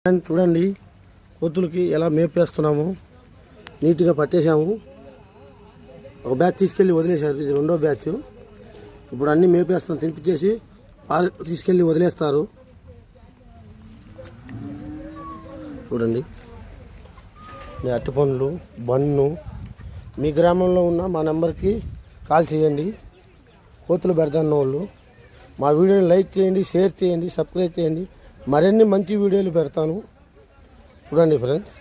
చూడండి కోతులకి ఎలా మేపేస్తున్నాము. నీట్గా పట్టేసాము. ఒక బ్యాచ్ తీసుకెళ్ళి వదిలేశారు. ఇది రెండో బ్యాచ్. ఇప్పుడు అన్నీ మేపేస్తాం. తినిపించేసి తీసుకెళ్ళి వదిలేస్తారు. చూడండి అరటిపండ్లు బన్ను. మీ గ్రామంలో ఉన్న మా నెంబర్కి కాల్ చేయండి. కోతులు పెడతాన్న వాళ్ళు మా వీడియోని లైక్ చేయండి, షేర్ చేయండి, సబ్స్క్రైబ్ చేయండి. మరిన్ని మంచి వీడియోలు పెడతాను. చూడండి ఫ్రెండ్స్.